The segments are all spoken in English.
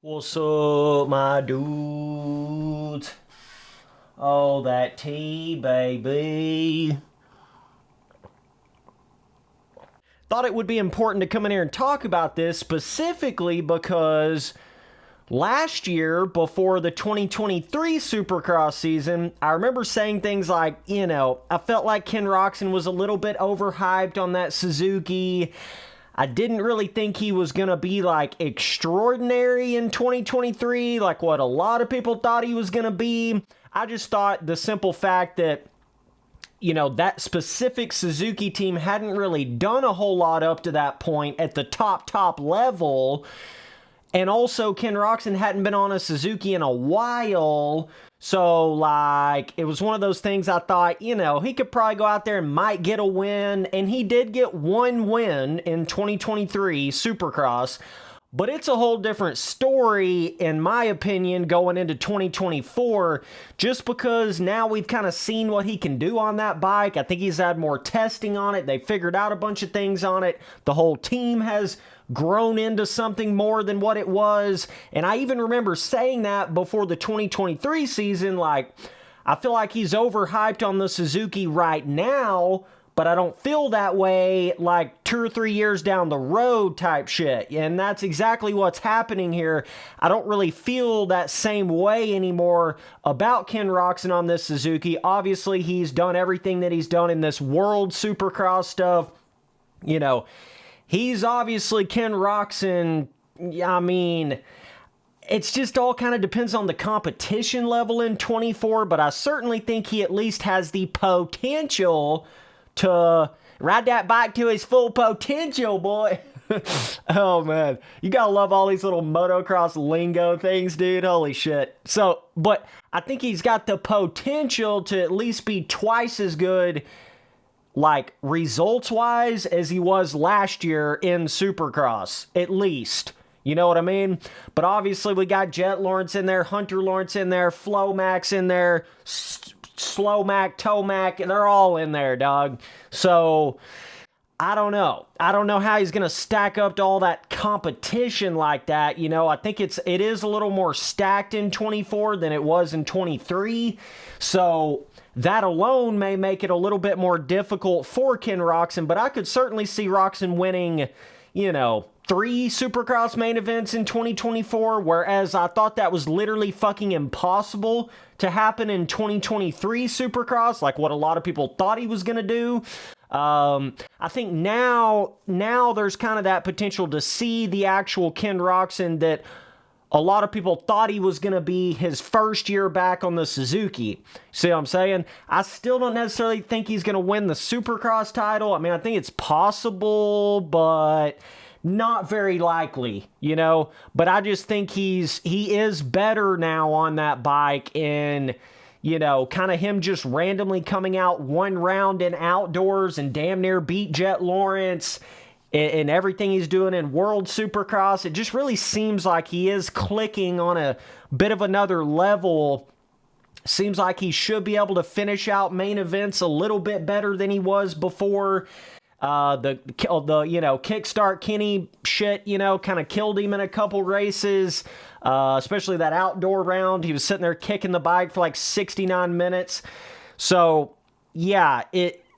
What's up, my dudes? Oh, that tea, baby. Thought it would be important to come in here and talk about this specifically because last year, before the 2023 Supercross season, I remember saying things like, I felt like Ken Roczen was a little bit overhyped on that Suzuki. I didn't really think he was going to be, extraordinary in 2023, like what a lot of people thought he was going to be. I just thought the simple fact that, that specific Suzuki team hadn't really done a whole lot up to that point at the top level. And also, Ken Roczen hadn't been on a Suzuki in a while. So, it was one of those things I thought, he could probably go out there and might get a win. And he did get one win in 2023 Supercross. But it's a whole different story, in my opinion, going into 2024. Just because now we've kind of seen what he can do on that bike. I think he's had more testing on it. They figured out a bunch of things on it. The whole team has grown into something more than what it was. And I even remember saying that before the 2023 season, I feel like he's overhyped on the Suzuki right now, but I don't feel that way 2 or 3 years down the road type shit. And that's exactly what's happening here. I don't really feel that same way anymore about Ken Roczen on this Suzuki. Obviously, he's done everything that he's done in this World Supercross stuff. He's obviously Ken Roczen. I mean, it's just all kind of depends on the competition level in 24, but I certainly think he at least has the potential to ride that bike to his full potential, boy. Oh, man. You gotta love all these little motocross lingo things, dude. Holy shit. But I think he's got the potential to at least be twice as good results-wise as he was last year in Supercross, at least. You know what I mean? But obviously we got Jett Lawrence in there, Hunter Lawrence in there, Flomax in there, Slomac, Tomac, they're all in there, dog. So, I don't know. I don't know how he's going to stack up to all that competition like that. I think it is a little more stacked in 24 than it was in 23. So, that alone may make it a little bit more difficult for Ken Roczen, but I could certainly see Roczen winning, 3 Supercross main events in 2024, whereas I thought that was literally fucking impossible to happen in 2023 Supercross, like what a lot of people thought he was going to do. I think now there's kind of that potential to see the actual Ken Roczen that a lot of people thought he was going to be his first year back on the Suzuki. See what I'm saying? I still don't necessarily think he's going to win the Supercross title. I mean, I think it's possible, but not very likely, But I just think he is better now on that bike, and kind of him just randomly coming out one round in outdoors and damn near beat Jett Lawrence and everything he's doing in World Supercross. It just really seems like he is clicking on a bit of another level. Seems like he should be able to finish out main events a little bit better than he was before. The Kickstart Kenny shit, kind of killed him in a couple races, especially that outdoor round. He was sitting there kicking the bike for 69 minutes. So, yeah,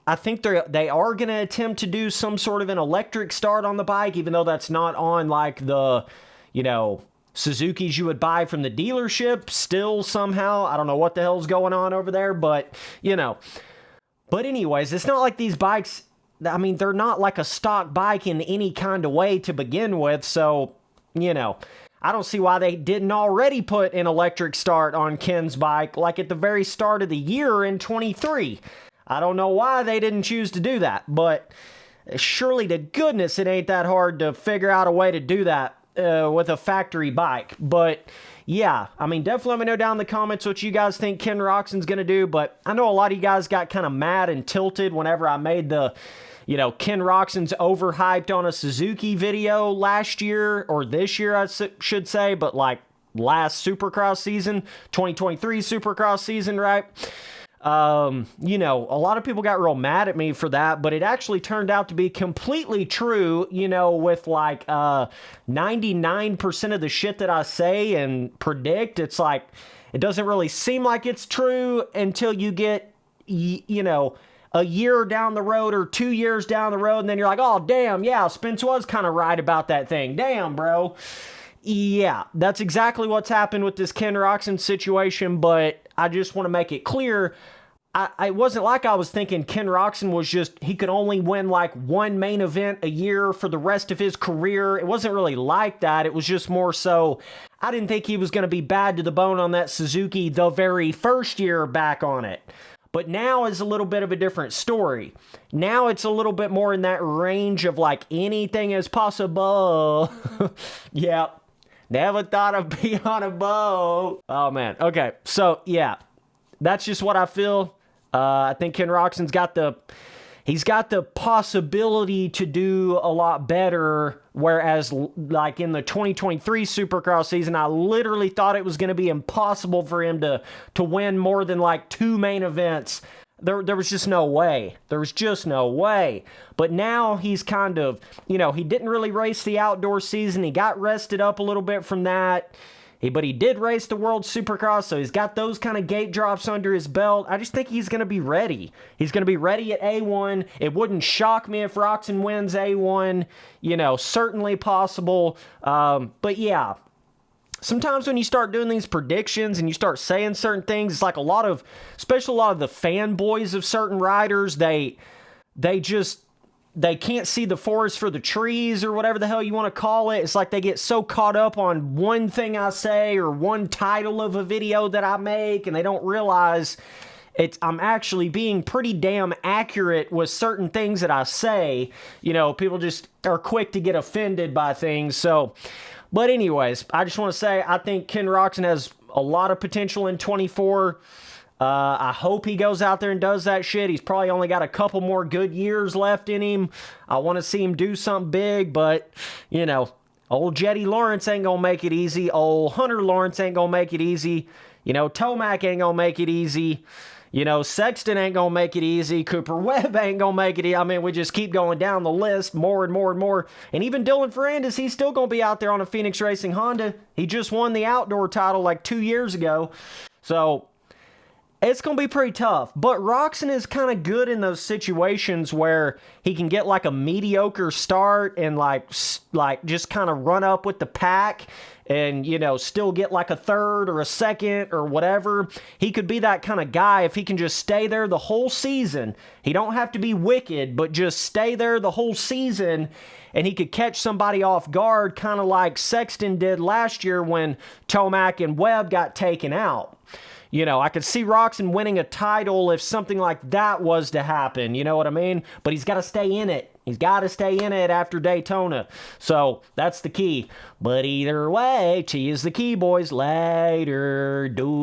I think they are going to attempt to do some sort of an electric start on the bike, even though that's not on the, Suzukis you would buy from the dealership. Still, somehow, I don't know what the hell's going on over there, but, But anyways, it's not like these bikes, I mean, they're not like a stock bike in any kind of way to begin with, so, I don't see why they didn't already put an electric start on Ken's bike, at the very start of the year in 23. I don't know why they didn't choose to do that, but surely to goodness it ain't that hard to figure out a way to do that with a factory bike. But yeah, I mean, definitely let me know down in the comments what you guys think Ken Roczen's going to do, but I know a lot of you guys got kind of mad and tilted whenever I made the, Ken Roczen's overhyped on a Suzuki video last year, or this year I should say, but last Supercross season, 2023 Supercross season, right? You know, a lot of people got real mad at me for that, but it actually turned out to be completely true, you know, with like 99% of the shit that I say and predict. It's like, it doesn't really seem like it's true until you get, you know, a year down the road or 2 years down the road, and then you're like, oh, damn, yeah, Spence was kind of right about that thing. Damn, bro. Yeah, that's exactly what's happened with this Ken Roczen situation, but I just want to make it clear, it wasn't like I was thinking Ken Roczen was just, he could only win like one main event a year for the rest of his career. It wasn't really like that. It was just more so, I didn't think he was going to be bad to the bone on that Suzuki the very first year back on it. But now is a little bit of a different story. Now it's a little bit more in that range of like anything is possible. Yeah. Never thought I'd be on a boat. Oh, man. Okay. So, yeah. That's just what I feel. I think Ken Roczen's got the possibility to do a lot better, whereas like in the 2023 Supercross season, I literally thought it was going to be impossible for him to win more than like 2 main events. There was just no way. There was just no way. But now he's kind of, you know, he didn't really race the outdoor season. He got rested up a little bit from that. But he did race the World Supercross, so he's got those kind of gate drops under his belt. I just think he's going to be ready. He's going to be ready at A1. It wouldn't shock me if Roczen wins A1. You know, certainly possible. But yeah, sometimes when you start doing these predictions and you start saying certain things, it's like especially a lot of the fanboys of certain riders, they can't see the forest for the trees or whatever the hell you want to call it. It's like they get so caught up on one thing I say or one title of a video that I make, and they don't realize I'm actually being pretty damn accurate with certain things that I say. You know, people just are quick to get offended by things. So, but anyways, I just want to say I think Ken Roczen has a lot of potential in 24. I hope he goes out there and does that shit. He's probably only got a couple more good years left in him. I want to see him do something big, but, you know, old Jetty Lawrence ain't gonna make it easy. Old Hunter Lawrence ain't gonna make it easy. You know, Tomac ain't gonna make it easy. You know, Sexton ain't gonna make it easy. Cooper Webb ain't gonna make it easy. I mean, we just keep going down the list more and more and more. And even Dylan Ferrandis, he's still gonna be out there on a Phoenix Racing Honda. He just won the outdoor title like 2 years ago. So it's going to be pretty tough, but Roczen is kind of good in those situations where he can get like a mediocre start and like just kind of run up with the pack and, you know, still get like a third or a second or whatever. He could be that kind of guy if he can just stay there the whole season. He don't have to be wicked, but just stay there the whole season, and he could catch somebody off guard, kind of like Sexton did last year when Tomac and Webb got taken out. You know, I could see Roczen winning a title if something like that was to happen, you know what I mean? But he's got to stay in it. He's got to stay in it after Daytona. So, that's the key. But either way, T is the key, boys. Later, dudes.